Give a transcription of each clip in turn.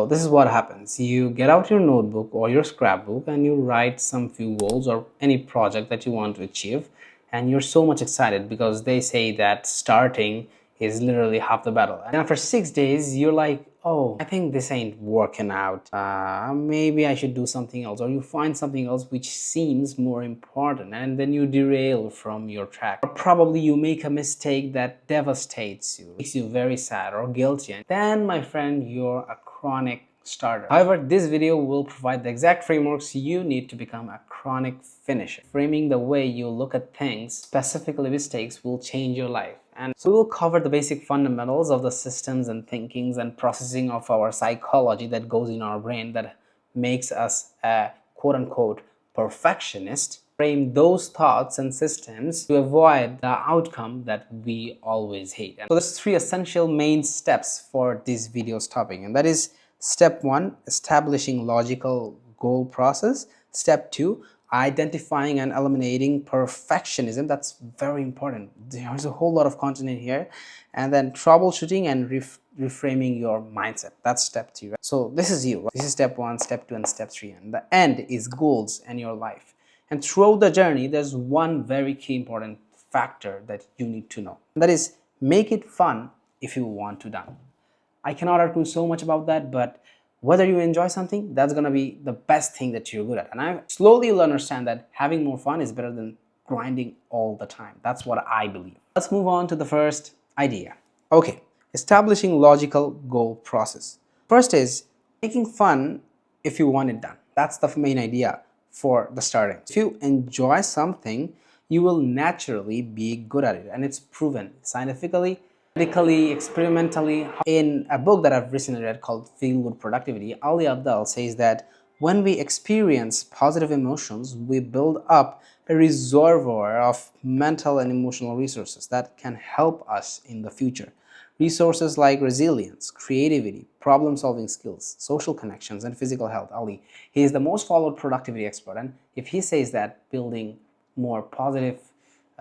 this is what happens. You get out your notebook or your scrapbook and you write some few goals or any project that you want to achieve, and you're so much excited because they say that starting is literally half the battle. And after 6 days you're like, oh, I think this ain't working out. Maybe I should do something else. Or you find something else which seems more important, and then you derail from your track. Or probably you make a mistake that devastates you, makes you very sad or guilty, and then, my friend, you're a chronic starter. However, this video will provide the exact frameworks you need to become a chronic finisher. Framing the way you look at things, specifically mistakes, will change your life. And so we will cover the basic fundamentals of the systems and thinkings and processing of our psychology that goes in our brain that makes us a quote-unquote perfectionist. Frame those thoughts and systems to avoid the outcome that we always hate. And so there's 3 essential main steps for this video's topic, and that is step 1, establishing logical goal process. Step 2, identifying and eliminating perfectionism. That's very important. There's a whole lot of content in here. And then troubleshooting and reframing your mindset. That's step 2. Right? So this is you. This is step 1, step 2, and step 3. And the end is goals and your life. And throughout the journey, there's one very key important factor that you need to know. And that is, make it fun if you want to done. I cannot argue so much about that, but whether you enjoy something, that's going to be the best thing that you're good at. And I slowly will understand that having more fun is better than grinding all the time. That's what I believe. Let's move on to the first idea. Okay, establishing logical goal process. First is making fun if you want it done. That's the main idea for the starting. If you enjoy something, you will naturally be good at it, and it's proven scientifically, medically, experimentally. In a book that I've recently read called Feel Good Productivity, Ali Abdaal says that when we experience positive emotions, we build up a reservoir of mental and emotional resources that can help us in the future. Resources like resilience, creativity, problem-solving skills, social connections, and physical health. Ali, he is the most followed productivity expert, and if he says that building more positive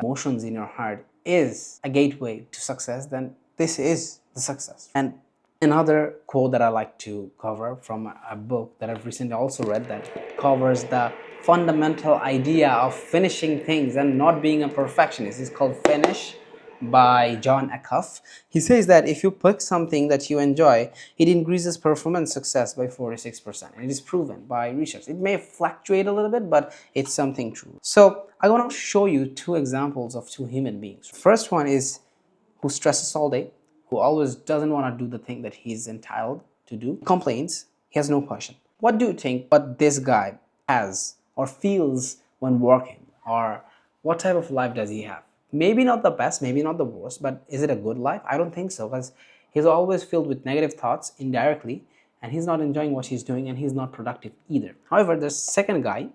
emotions in your heart is a gateway to success, then this is the success. And another quote that I like to cover from a book that I've recently also read that covers the fundamental idea of finishing things and not being a perfectionist is called Finish by John Acuff. He says that if you pick something that you enjoy, it increases performance success by 46%. And it is proven by research. It may fluctuate a little bit, but it's something true. So I want to show you 2 examples of 2 human beings. First one is who stresses all day, who always doesn't want to do the thing that he's entitled to do, complains, he has no passion. What do you think what this guy has or feels when working, or what type of life does he have? Maybe not the best, maybe not the worst, but is it a good life? I don't think so, because he's always filled with negative thoughts indirectly, and he's not enjoying what he's doing, and he's not productive either. However, there's a second guy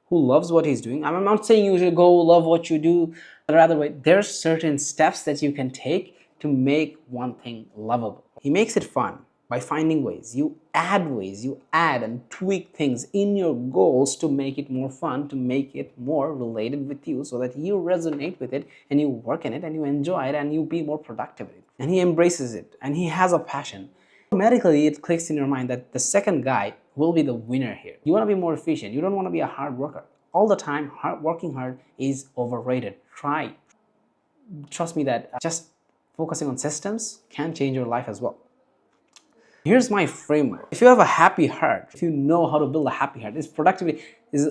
who loves what he's doing. I'm not saying you should go love what you do, but rather, there's certain steps that you can take to make one thing lovable. He makes it fun by finding ways. You add and tweak things in your goals to make it more fun, to make it more related with you, so that you resonate with it and you work in it and you enjoy it and you be more productive. And he embraces it and he has a passion. Automatically, it clicks in your mind that the second guy will be the winner here. You want to be more efficient. You don't want to be a hard worker. All the time, working hard is overrated. Trust me that just focusing on systems can change your life as well. Here's my framework. If you have a happy heart, if you know how to build a happy heart, this productivity is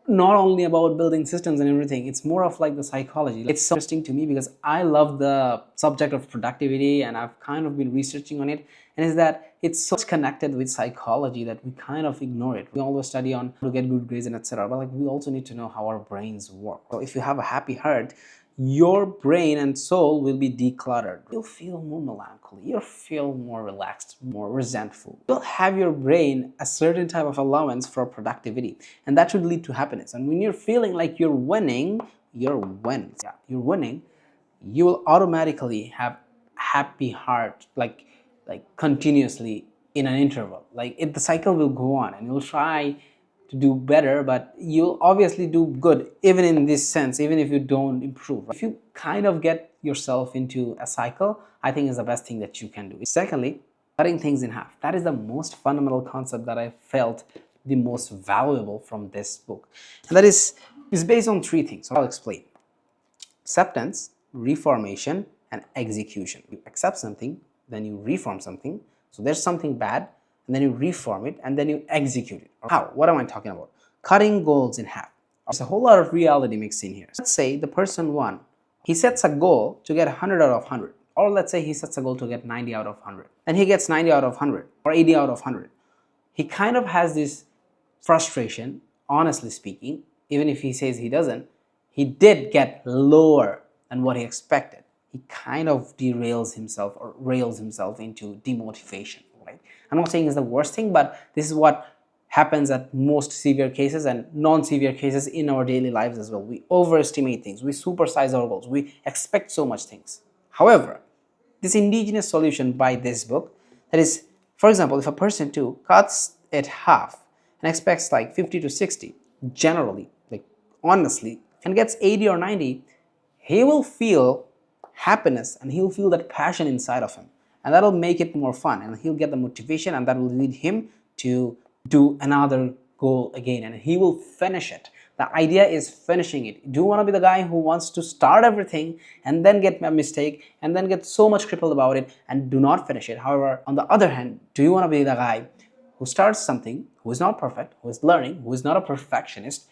not only about building systems and everything, it's more of like the psychology. It's so interesting to me because I love the subject of productivity and I've kind of been researching on it, and is that it's so connected with psychology that we kind of ignore it. We always study on how to get good grades and etc. But we also need to know how our brains work. So if you have a happy heart, your brain and soul will be decluttered. You'll feel more melancholy, you'll feel more relaxed, more resentful. You'll have your brain a certain type of allowance for productivity, and that should lead to happiness. And when you're feeling like you're winning, you will automatically have happy heart, like continuously in an interval. The cycle will go on, and you'll try to do better, but you'll obviously do good even in this sense, even if you don't improve. If you kind of get yourself into a cycle, I think is the best thing that you can do. Secondly, Cutting things in half. That is the most fundamental concept that I felt the most valuable from this book. And that is based on three things. So I'll explain. Acceptance, reformation, and execution. You accept something, then you reform something. So there's something bad, and then you reform it, and then you execute it. How? What am I talking about? Cutting goals in half. There's a whole lot of reality mixed in here. Let's say the person one, he sets a goal to get 100 out of 100. Or let's say he sets a goal to get 90 out of 100. And he gets 90 out of 100 or 80 out of 100. He kind of has this frustration, honestly speaking, even if he says he doesn't, he did get lower than what he expected. He kind of derails himself or rails himself into demotivation, right? I'm not saying it's the worst thing, but this is what happens at most severe cases and non-severe cases in our daily lives as well. We overestimate things, we supersize our goals, we expect so much things. However, this indigenous solution by this book, that is, for example, if a person too cuts it half and expects like 50 to 60, generally, like honestly, and gets 80 or 90, he will feel happiness and he'll feel that passion inside of him. And that'll make it more fun and he'll get the motivation, and that will lead him to do another goal again, and he will finish it. The idea is finishing it. Do you want to be the guy who wants to start everything and then get a mistake and then get so much crippled about it and do not finish it? However, on the other hand, do you want to be the guy who starts something, who is not perfect, who is learning, who is not a perfectionist,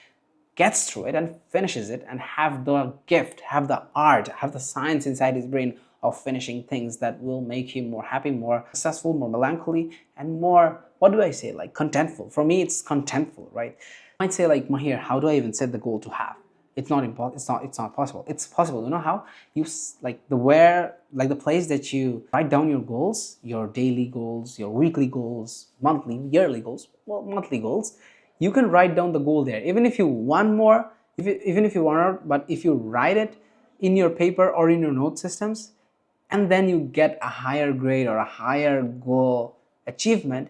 gets through it and finishes it, and have the gift, have the art, have the science inside his brain of finishing things that will make him more happy, more successful, more melancholy, and more, what do I say, like contentful. For me, it's contentful, right? I might say like, Mahir, how do I even set the goal to have? It's not impossible. It's not possible. It's possible. You know how? You like the place that you write down your goals, your daily goals, your weekly goals, monthly, yearly goals, well, monthly goals. You can write down the goal there. Even if you want more, even if you want more, but if you write it in your paper or in your note systems, and then you get a higher grade or a higher goal achievement,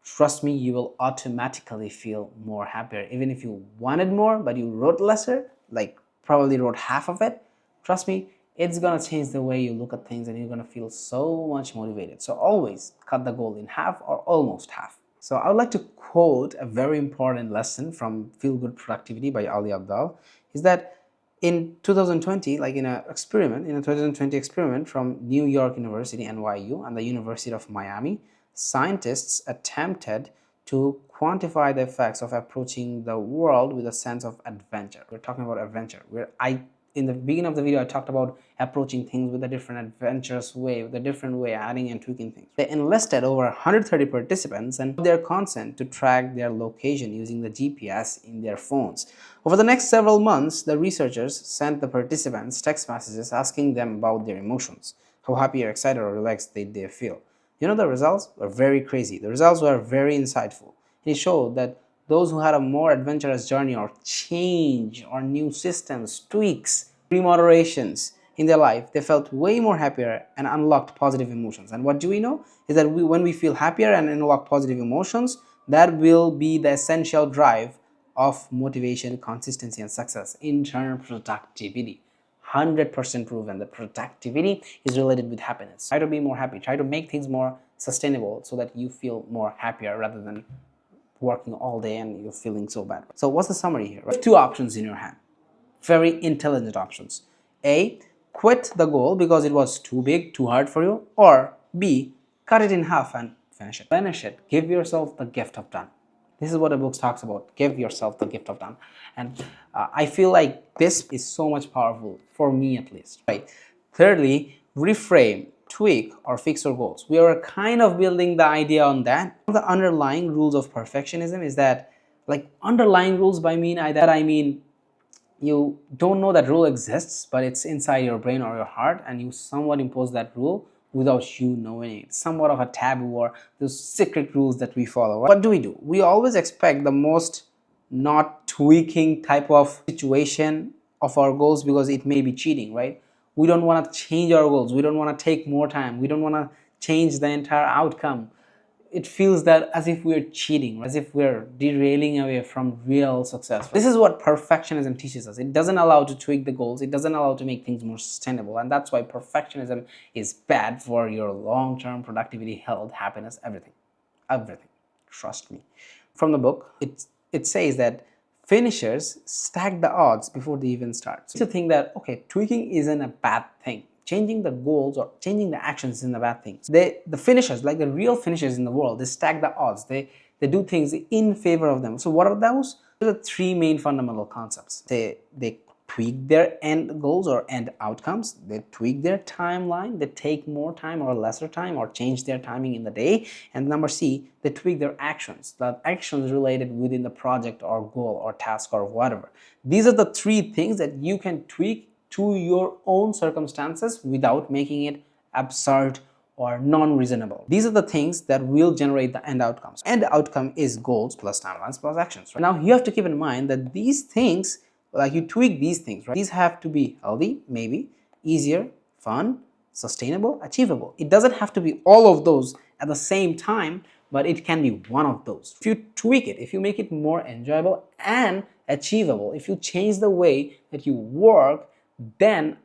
trust me, you will automatically feel more happier. Even if you wanted more but you wrote lesser, like probably wrote half of it, trust me, it's gonna change the way you look at things and you're gonna feel so much motivated. So always cut the goal in half or almost half. So I would like to quote a very important lesson from Feel Good Productivity by Ali Abdaal, is that in 2020, like in a 2020 experiment from New York University, NYU, and the University of Miami, scientists attempted to quantify the effects of approaching the world with a sense of adventure. We're talking about adventure, where in the beginning of the video, I talked about approaching things with a different adventurous way, with a different way, adding and tweaking things. They enlisted over 130 participants and their consent to track their location using the GPS in their phones. Over the next several months, the researchers sent the participants text messages asking them about their emotions, how happy or excited or relaxed they feel. You know, the results were very crazy. The results were very insightful. It showed that those who had a more adventurous journey or change or new systems, tweaks, remoderations in their life, they felt way more happier and unlocked positive emotions. And what do we know is that when we feel happier and unlock positive emotions, that will be the essential drive of motivation, consistency, and success. Internal productivity. 100% proven that productivity is related with happiness. Try to be more happy. Try to make things more sustainable so that you feel more happier rather than working all day and you're feeling so bad. So what's the summary here? You have two options in your hand. Very intelligent options. A, quit the goal because it was too big, too hard for you. Or B, cut it in half and finish it. Finish it. Give yourself the gift of done. This is what the book talks about. Give yourself the gift of done. And I feel like this is so much powerful, for me at least. Right. Thirdly, reframe, tweak, or fix your goals. We are kind of building the idea on that. The underlying rules of perfectionism is that, like, underlying rules by I mean you don't know that rule exists, but it's inside your brain or your heart, and you somewhat impose that rule without you knowing it. It's somewhat of a taboo or those secret rules that we follow. What do? We always expect the most not tweaking type of situation of our goals because it may be cheating, right? We don't want to change our goals. We don't want to take more time. We don't want to change the entire outcome. it feels that as if we're cheating, as if we're derailing away from real success. This is what perfectionism teaches us. It doesn't allow to tweak the goals. It doesn't allow to make things more sustainable. And that's why perfectionism is bad for your long-term productivity, health, happiness, everything. Everything. Trust me. From the book, it says that finishers stack the odds before they even start. So to think that, okay, tweaking isn't a bad thing. Changing the goals or changing the actions isn't a bad thing. The finishers, like the real finishers in the world, they stack the odds. They do things in favor of them. So what are those? There are three main fundamental concepts. They tweak their end goals or end outcomes. They tweak their timeline. They take more time or lesser time or change their timing in the day. And number C, they tweak their actions. The actions related within the project or goal or task or whatever. These are the three things that you can tweak to your own circumstances without making it absurd or non-reasonable. These are the things that will generate the end outcomes. End outcome is goals plus timelines plus actions. Right? Now you have to keep in mind that these things, like you tweak these things, right? These have to be healthy, maybe, easier, fun, sustainable, achievable. It doesn't have to be all of those at the same time, but it can be one of those. If you tweak it, if you make it more enjoyable and achievable, if you change the way that you work, then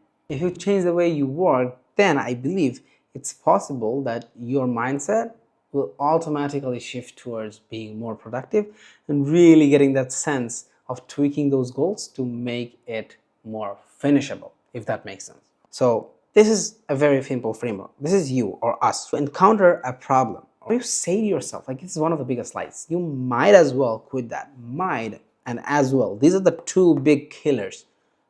I believe it's possible that your mindset will automatically shift towards being more productive and really getting that sense of tweaking those goals to make it more finishable, if that makes sense. So this is a very simple framework. This is you or us to encounter a problem, or you say to yourself, like, this is one of the biggest lies, you might as well quit that. Might and as well, these are the two big killers.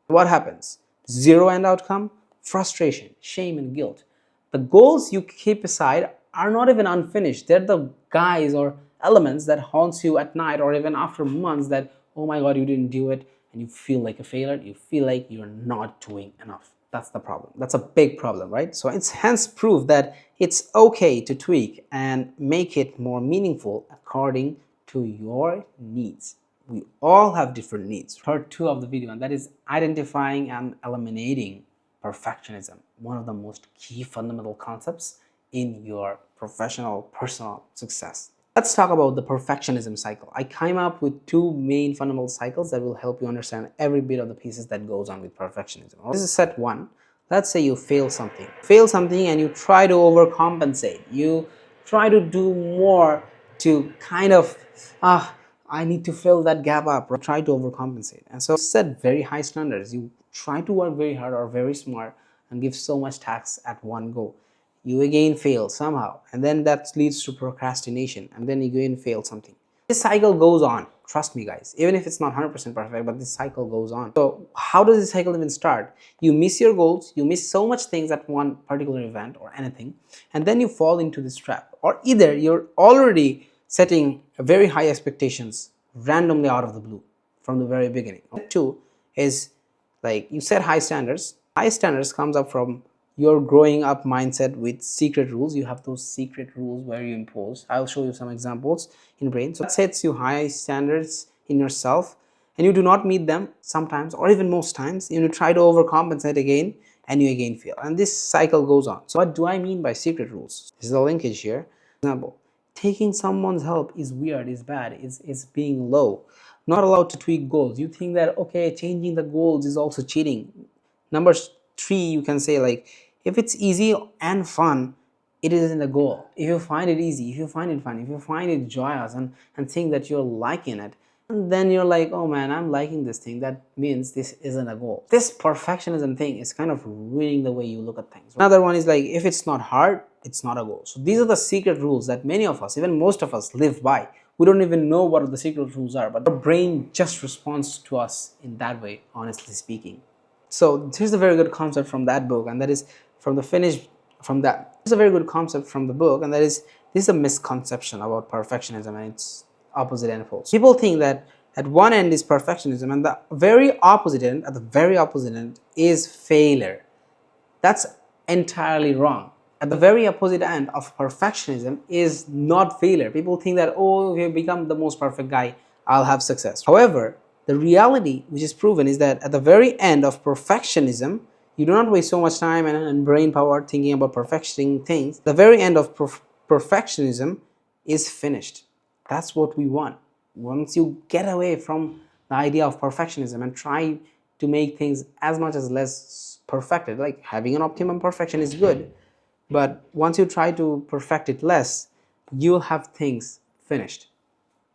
What happens? Zero end outcome, frustration, shame, and guilt. The goals you keep aside are not even unfinished. They're the guys or elements that haunts you at night or even after months that, oh my God, you didn't do it, and you feel like a failure. You feel like you're not doing enough. That's the problem. That's a big problem, right? So it's hence proof that it's okay to tweak and make it more meaningful according to your needs. We all have different needs. Part 2 of the video, and that is identifying and eliminating perfectionism, one of the most key fundamental concepts in your professional, personal success. Let's talk about the perfectionism cycle. I came up with 2 main fundamental cycles that will help you understand every bit of the pieces that goes on with perfectionism. This is set 1. Let's say you fail something. And you try to overcompensate. You try to do more to kind of, I need to fill that gap up, or try to overcompensate. And so set very high standards. You try to work very hard or very smart and give so much tasks at one go. You again fail somehow, and then that leads to procrastination, and then you again fail something. This cycle goes on. Trust me, guys. Even if it's not 100% perfect, but this cycle goes on. So how does this cycle even start? You miss your goals, you miss so much things at one particular event or anything, and then you fall into this trap. Or either you're already setting very high expectations randomly out of the blue from the very beginning. 2 is like you set high standards. High standards comes up from your growing up mindset with secret rules. You have those secret rules where you impose. I'll show you some examples in brain. So that sets you high standards in yourself, and you do not meet them sometimes or even most times. You try to overcompensate again, and you again fail. And this cycle goes on. So what do I mean by secret rules? This is the linkage here. Example, taking someone's help is weird, is bad, is being low. Not allowed to tweak goals. You think that, okay, changing the goals is also cheating. Number 3, you can say, like, if it's easy and fun, it isn't a goal. If you find it easy, if you find it fun, if you find it joyous and think that you're liking it, and then you're like, oh man, I'm liking this thing, that means this isn't a goal. This perfectionism thing is kind of ruining the way you look at things. Another one is like, if it's not hard, it's not a goal. So these are the secret rules that many of us, even most of us, live by. We don't even know what the secret rules are, but our brain just responds to us in that way, honestly speaking. So here's a very good concept from that book, and that is Here's a very good concept from the book, and that is, this is a misconception about perfectionism and its opposite end poles. People think that at one end is perfectionism, and the very opposite end, is failure. That's entirely wrong. At the very opposite end of perfectionism is not failure. People think that, oh, if you become the most perfect guy, I'll have success. However, the reality which is proven is that at the very end of perfectionism, you do not waste so much time and brain power thinking about perfecting things. The very end of perfectionism, is finished. That's what we want. Once you get away from the idea of perfectionism and try to make things as much as less perfected, like having an optimum perfection is good, but once you try to perfect it less, you'll have things finished.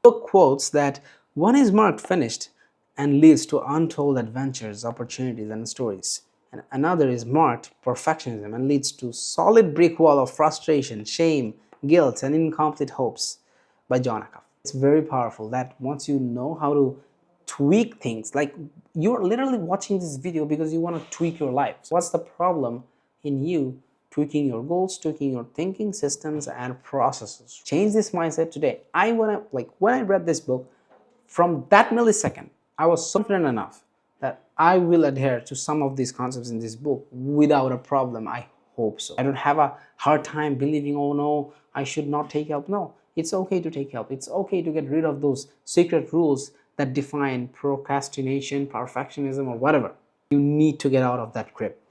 Book quotes that one is marked finished and leads to untold adventures, opportunities, and stories. And another is marked perfectionism and leads to solid brick wall of frustration, shame, guilt, and incomplete hopes, by John Acuff. It's very powerful that once you know how to tweak things, like you're literally watching this video because you want to tweak your life. So what's the problem in you tweaking your goals, tweaking your thinking systems and processes? Change this mindset today. When I read this book, from that millisecond, I was confident enough that I will adhere to some of these concepts in this book without a problem. I hope so. I don't have a hard time believing, oh no, I should not take help. No, it's okay to take help. It's okay to get rid of those secret rules that define procrastination, perfectionism, or whatever. You need to get out of that grip.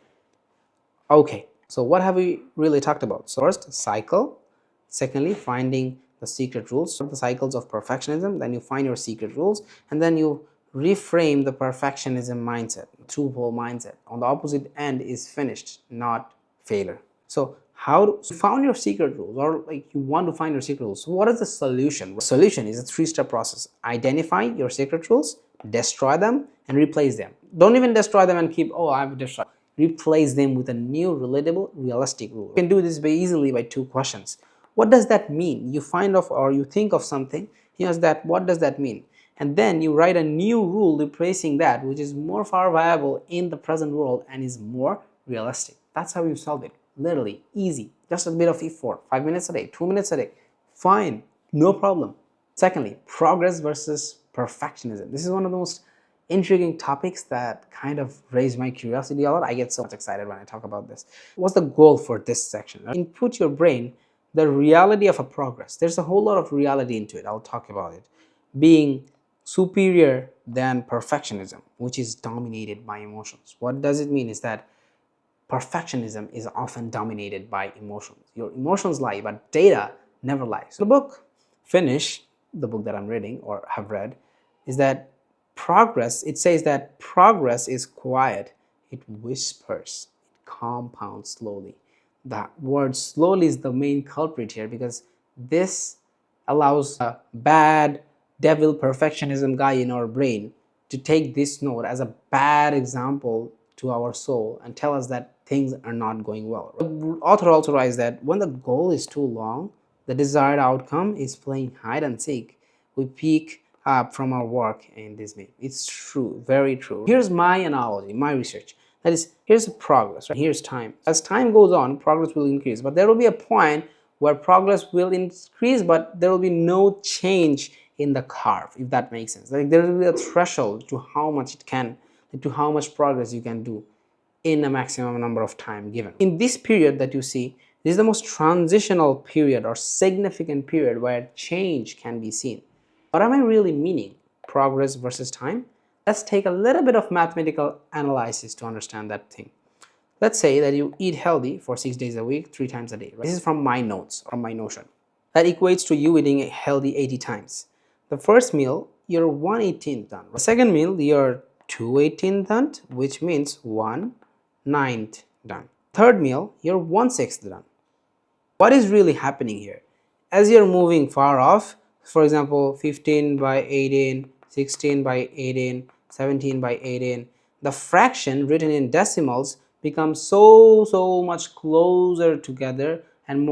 Okay, so what have we really talked about? So first, cycle. Secondly, finding the secret rules, the cycles of perfectionism. Then you find your secret rules, and then you reframe the perfectionism mindset, two-pole mindset. On the opposite end is finished, not failure. So you found your secret rules, or like you want to find your secret rules. So what is the solution? The solution is a three-step process. Identify your secret rules, destroy them, and replace them. Don't even destroy them and keep, oh, I've destroyed. Replace them with a new, relatable, realistic rule. You can do this very easily by two questions. What does that mean? You find of, or you think of something, here's that, what does that mean? And then you write a new rule replacing that, which is more far viable in the present world and is more realistic. That's how you solve it. Literally easy, just a bit of effort, 5 minutes a day, 2 minutes a day, fine, no problem. Secondly, progress versus perfectionism. This is one of the most intriguing topics that kind of raise my curiosity a lot. I get so much excited when I talk about this. What's the goal for this section? Input your brain the reality of a progress. There's a whole lot of reality into it. I'll talk about it being superior than perfectionism, which is dominated by emotions. What does it mean is that perfectionism is often dominated by emotions. Your emotions lie, but data never lies. The book Finish, the book that I'm reading or have read, is that it says that progress is quiet. It whispers, it compounds slowly. The word slowly is the main culprit here, because this allows a bad devil perfectionism guy in our brain to take this note as a bad example to our soul and tell us that things are not going well. The author also writes that when the goal is too long, the desired outcome is playing hide and seek. We peek up from our work in dismay. It's true, very true. Here's my analogy, my research. That is, here's progress, right? Here's time. As time goes on, progress will increase, but there will be a point where progress will increase, but there will be no change in the curve, if that makes sense. Like there will be a threshold to how much progress you can do in a maximum number of time given. In this period that you see, this is the most transitional period or significant period where change can be seen. What am I really meaning? Progress versus time? Let's take a little bit of mathematical analysis to understand that thing. Let's say that you eat healthy for 6 days a week, 3 times a day. Right? This is from my notes, from my Notion. That equates to you eating healthy 80 times. The first meal, you're 1/18th done. The second meal, you're 2/18th done, which means 1/9 done. Third meal, you're 1/6 done. What is really happening here? As you're moving far off, for example, 15 by 18, 16 by 18, 17 by 18, the fraction written in decimals becomes so much closer together and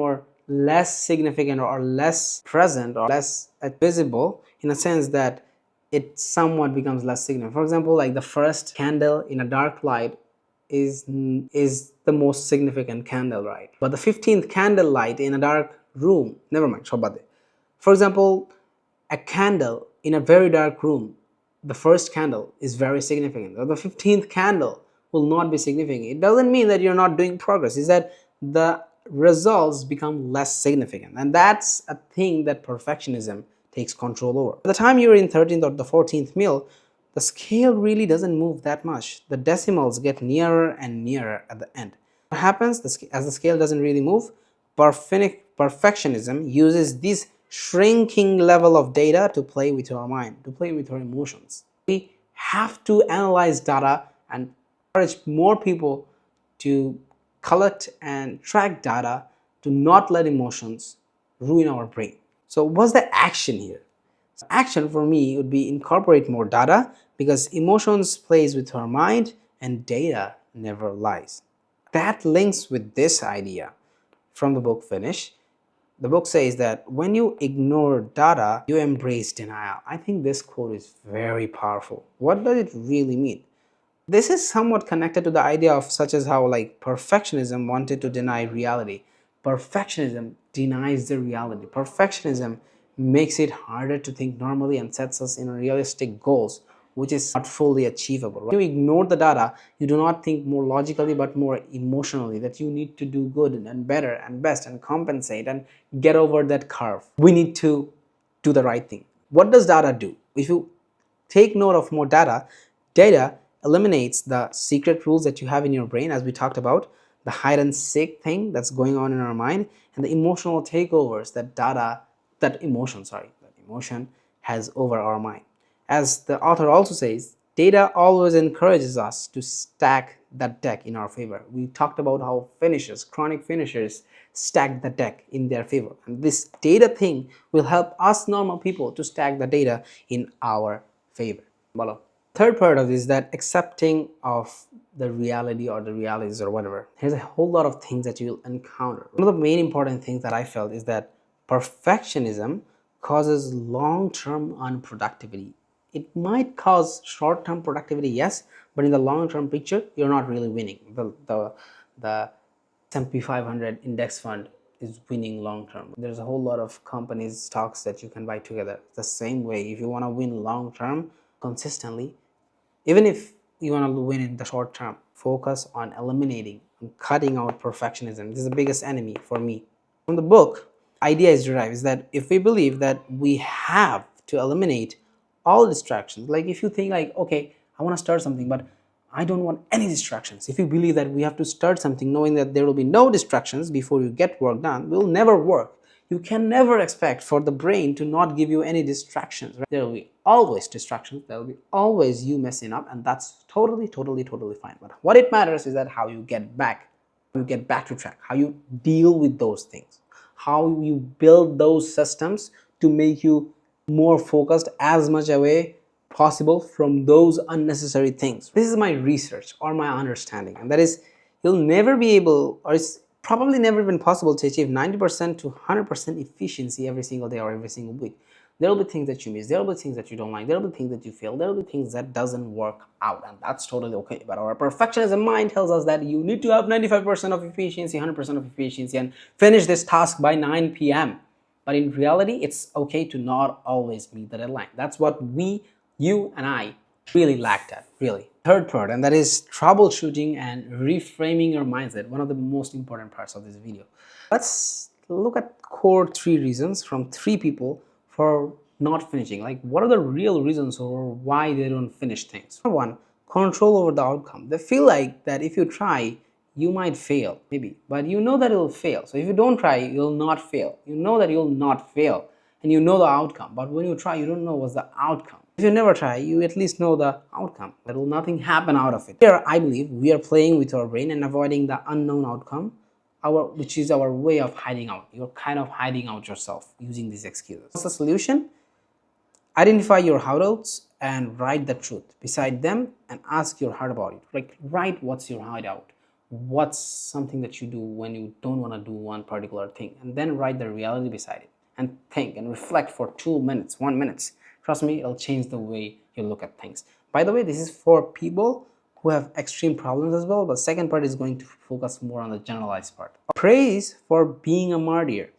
less significant or less present or less visible, in a sense that it somewhat becomes less significant. For example, like the first candle in a dark light is the most significant candle, right? But the 15th candle light in a dark room, never mind, for example, a candle in a very dark room, the first candle is very significant. The 15th candle will not be significant. It doesn't mean that you're not doing progress. It's that the results become less significant. And that's a thing that perfectionism takes control over. By the time you're in 13th or the 14th meal, the scale really doesn't move that much. The decimals get nearer and nearer at the end. What happens as the scale doesn't really move? Perfectionism uses these shrinking level of data to play with our mind, to play with our emotions. We have to analyze data and encourage more people to collect and track data, to not let emotions ruin our brain. So what's the action here? Action for me would be incorporate more data, because emotions plays with our mind and data never lies. That links with this idea from the book Finish. The book says that when you ignore data, you embrace denial. I think this quote is very powerful. What does it really mean? This is somewhat connected to the idea of such as how like perfectionism wanted to deny reality. Perfectionism denies the reality. Perfectionism makes it harder to think normally and sets us in realistic goals which is not fully achievable. When you ignore the data, you do not think more logically but more emotionally, that you need to do good and better and best and compensate and get over that curve. We need to do the right thing. What does data do? If you take note of more data, data eliminates the secret rules that you have in your brain, as we talked about, the hide and seek thing that's going on in our mind, and the emotional takeovers that emotion has over our mind. As the author also says, data always encourages us to stack that deck in our favor. We talked about how chronic finishers, stack the deck in their favor. And this data thing will help us normal people to stack the data in our favor. Bolo. Third part of this is that accepting of the reality or the realities or whatever. There's a whole lot of things that you'll encounter. One of the main important things that I felt is that perfectionism causes long-term unproductivity. It might cause short-term productivity, yes, but in the long-term picture, you're not really winning. The S&P 500 index fund is winning long term. There's a whole lot of companies stocks that you can buy together. The same way, if you want to win long term consistently, even if you want to win in the short term, focus on eliminating and cutting out perfectionism. This is the biggest enemy for me. From the book, idea is derived is that if we believe that we have to eliminate all distractions, like if you think like, okay, I want to start something, but I don't want any distractions. If you believe that we have to start something knowing that there will be no distractions before you get work done, will never work. You can never expect for the brain to not give you any distractions. Right? There will be always distractions. There will be always you messing up, and that's totally fine. But what it matters is that how you get back to track, how you deal with those things, how you build those systems to make you more focused as much away possible from those unnecessary things. This is my research or my understanding, and that is, you'll never be able, or it's probably never been possible to achieve 90% to 100% efficiency every single day or every single week. There will be things that you miss, there will be things that you don't like, there will be things that you fail, there will be things that doesn't work out, and that's totally okay. But our perfectionism mind tells us that you need to have 95% of efficiency, 100% of efficiency, and finish this task by 9 p.m. But in reality, it's okay to not always meet the deadline. That's what you and I really lacked at, really. Third part, and that is troubleshooting and reframing your mindset, one of the most important parts of this video. Let's look at core 3 reasons from 3 people for not finishing. Like, what are the real reasons or why they don't finish things? Number 1, control over the outcome. They feel like that if you try, you might fail, maybe, but you know that it'll fail. So if you don't try, you'll not fail. You know that you'll not fail, and you know the outcome. But when you try, you don't know what's the outcome. If you never try, you at least know the outcome. There will nothing happen out of it. Here, I believe we are playing with our brain and avoiding the unknown outcome, which is our way of hiding out. You're kind of hiding out yourself using these excuses. What's the solution? Identify your hideouts and write the truth beside them and ask your heart about it. Like, write what's your hideout. What's something that you do when you don't want to do one particular thing, and then write the reality beside it and think and reflect for 2 minutes, 1 minute. Trust me, it'll change the way you look at things. By the way, this is for people who have extreme problems as well, but second part is going to focus more on the generalized part. Praise for being a martyr.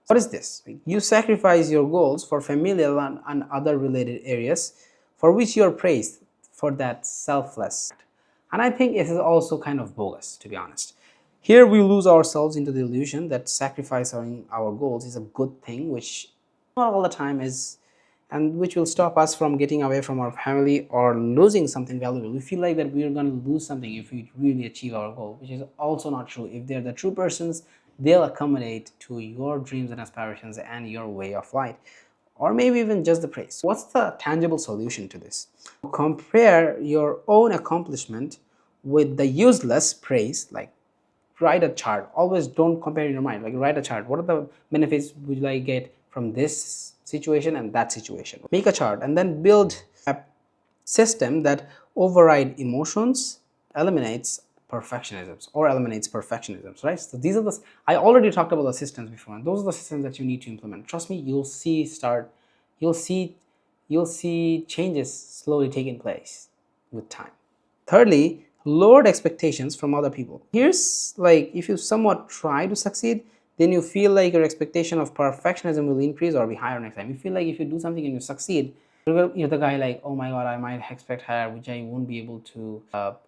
What is this? You sacrifice your goals for familial and other related areas for which you are praised for that selfless. And I think it is also kind of bogus, to be honest. Here we lose ourselves into the illusion that sacrificing our goals is a good thing, which not all the time is, and which will stop us from getting away from our family or losing something valuable. We feel like that we are going to lose something if we really achieve our goal, which is also not true. If they're the true persons, they'll accommodate to your dreams and aspirations and your way of life, or maybe even just the praise. What's the tangible solution to this? Compare your own accomplishment with the useless praise. Like, write a chart. Always don't compare in your mind. Like, write a chart. What are the benefits will I get from this situation and that situation? Make a chart and then build a system that override emotions, eliminates perfectionisms, or eliminates perfectionisms, right? So these are the, I already talked about the systems before, and those are the systems that you need to implement. Trust me, you'll see you'll see changes slowly taking place with time. Thirdly, lowered expectations from other people. Here's like, if you somewhat try to succeed, then you feel like your expectation of perfectionism will increase or be higher next time. You feel like if you do something and you succeed, you're the guy like, oh my god, I might expect higher, which I won't be able to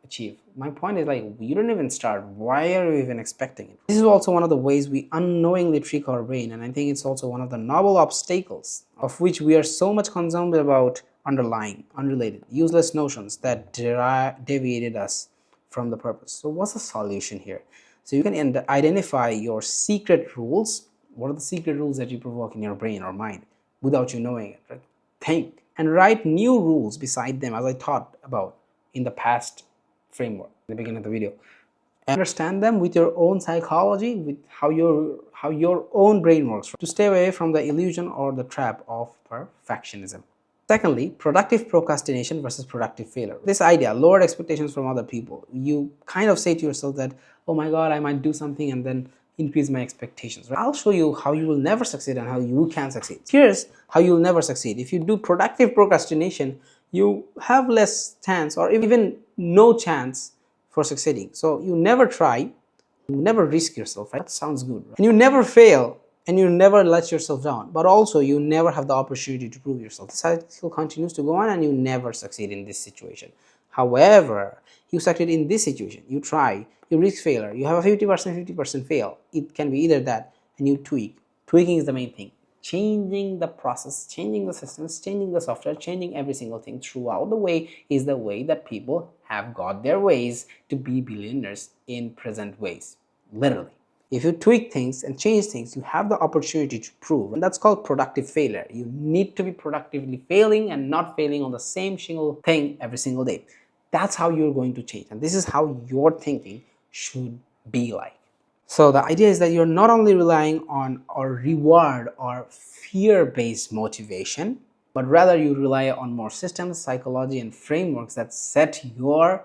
achieve. My point is, like, you don't even start. Why are you even expecting it? This is also one of the ways we unknowingly trick our brain, and I think it's also one of the novel obstacles of which we are so much concerned about, underlying, unrelated, useless notions that deviated us from the purpose. So what's the solution here? So you can identify your secret rules. What are the secret rules that you provoke in your brain or mind without you knowing it, right? Think and write new rules beside them, as I taught about in the past framework in the beginning of the video. Understand them with your own psychology, with how your own brain works, to stay away from the illusion or the trap of perfectionism. Secondly, productive procrastination versus productive failure. This idea, lowered expectations from other people. You kind of say to yourself that, oh my god, I might do something and then increase my expectations. I'll show you how you will never succeed and how you can succeed. Here's how you'll never succeed. If you do productive procrastination, you have less chance or even no chance for succeeding. So you never try, you never risk yourself, right? That sounds good, right? And you never fail, and you never let yourself down, but also you never have the opportunity to prove yourself. The cycle continues to go on and you never succeed in this situation. However, you succeed in this situation. You try, you risk failure, you have a 50% fail. It can be either that, and you tweak. Tweaking is the main thing. Changing the process, changing the systems, changing the software, changing every single thing throughout the way is the way that people have got their ways to be billionaires in present ways. Literally. If you tweak things and change things, you have the opportunity to prove, and that's called productive failure. You need to be productively failing and not failing on the same single thing every single day. That's how you're going to change, and this is how your thinking should be like. So the idea is that you're not only relying on or reward or fear-based motivation, but rather you rely on more systems, psychology, and frameworks that set your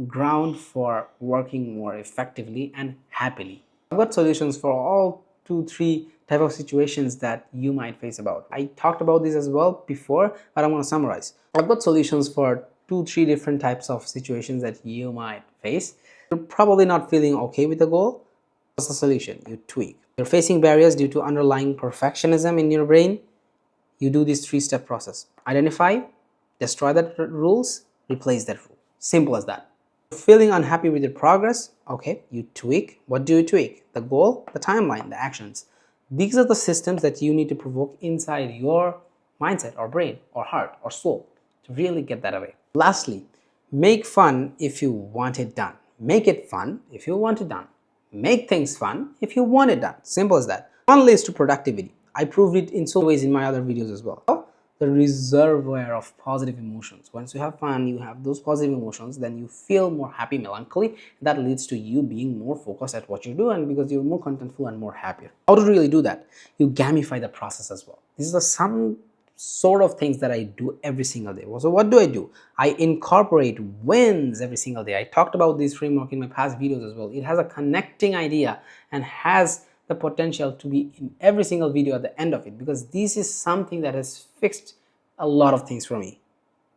ground for working more effectively and happily. I've got solutions for all 2-3 type of situations that you might face about. I talked about this as well before, but I want to summarize. I've got solutions for 2-3 different types of situations that you might face. You're probably not feeling okay with the goal. What's the solution? You tweak. You're facing barriers due to underlying perfectionism in your brain. You do this 3-step process. Identify, destroy that rules, replace that rule. Simple as that. Feeling unhappy with your progress, okay, you tweak. What do you tweak? The goal, the timeline, the actions. These are the systems that you need to provoke inside your mindset or brain or heart or soul to really get that away. Lastly, make fun if you want it done. Make it fun if you want it done. Make things fun if you want it done. Simple as that. Fun leads to productivity. I proved it in so many ways in my other videos as well. The reservoir of positive emotions. Once you have fun, you have those positive emotions, then you feel more happy, melancholy. That leads to you being more focused at what you do, and because you're more contentful and more happier. How to really do that? You gamify the process as well. These are some sort of things that I do every single day. So what do? I incorporate wins every single day. I talked about this framework in my past videos as well. It has a connecting idea and has the potential to be in every single video at the end of it, because this is something that has fixed a lot of things for me.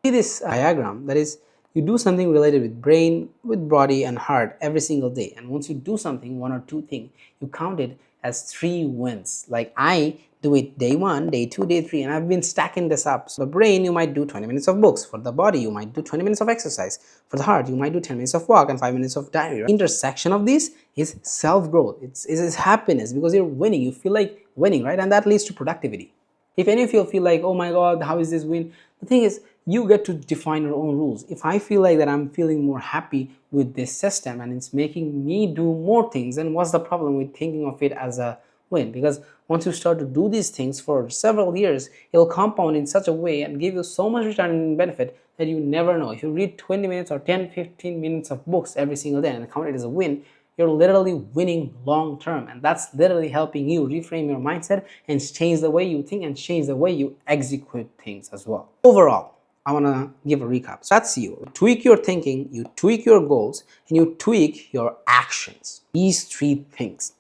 See this diagram, that is, you do something related with brain, with body and heart every single day, and once you do something, 1 or 2 things, you count it as 3 wins. Like I do it day 1, day 2, day 3, and I've been stacking this up. So the brain, you might do 20 minutes of books. For the body, you might do 20 minutes of exercise. For the heart, you might do 10 minutes of walk and 5 minutes of diary. Right? Intersection of this is self-growth. It's happiness, because you're winning. You feel like winning, right? And that leads to productivity. If any of you feel like, oh my god, how is this win? The thing is, you get to define your own rules. If I feel like that I'm feeling more happy with this system and it's making me do more things, then what's the problem with thinking of it as a win? Because once you start to do these things for several years, it'll compound in such a way and give you so much return and benefit that you never know. If you read 20 minutes or 10-15 minutes of books every single day and count it as a win, you're literally winning long term, and that's literally helping you reframe your mindset and change the way you think and change the way you execute things as well. Overall, I want to give a recap. So that's you tweak your thinking, you tweak your goals, and you tweak your actions. These three things,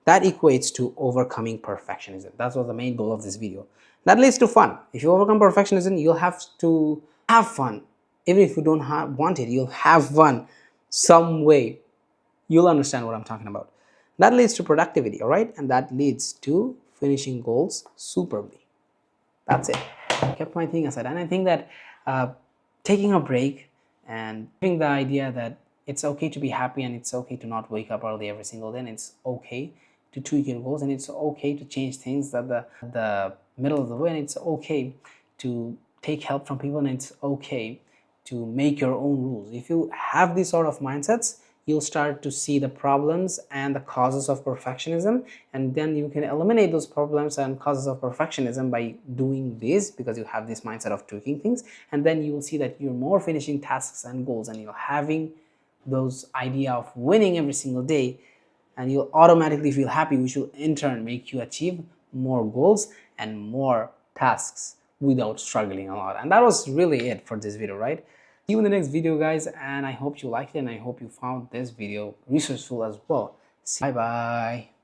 that equates to overcoming perfectionism. That was the main goal of this video. That leads to fun. If you overcome perfectionism, you'll have to have fun. Even if you don't want it, you'll have fun some way. You'll understand what I'm talking about. That leads to productivity, all right? And that leads to finishing goals superbly. That's it. I kept my thing aside. And I think that taking a break and having the idea that it's okay to be happy and it's okay to not wake up early every single day, and it's okay to tweak your goals, and it's okay to change things at the middle of the way, and it's okay to take help from people, and it's okay to make your own rules. If you have these sort of mindsets, you'll start to see the problems and the causes of perfectionism, and then you can eliminate those problems and causes of perfectionism by doing this, because you have this mindset of tweaking things. And then you will see that you're more finishing tasks and goals, and you're having those idea of winning every single day, and you'll automatically feel happy, which will in turn make you achieve more goals and more tasks without struggling a lot. And that was really it for this video, right? See you in the next video, guys, and I hope you liked it, and I hope you found this video resourceful as well. Bye bye.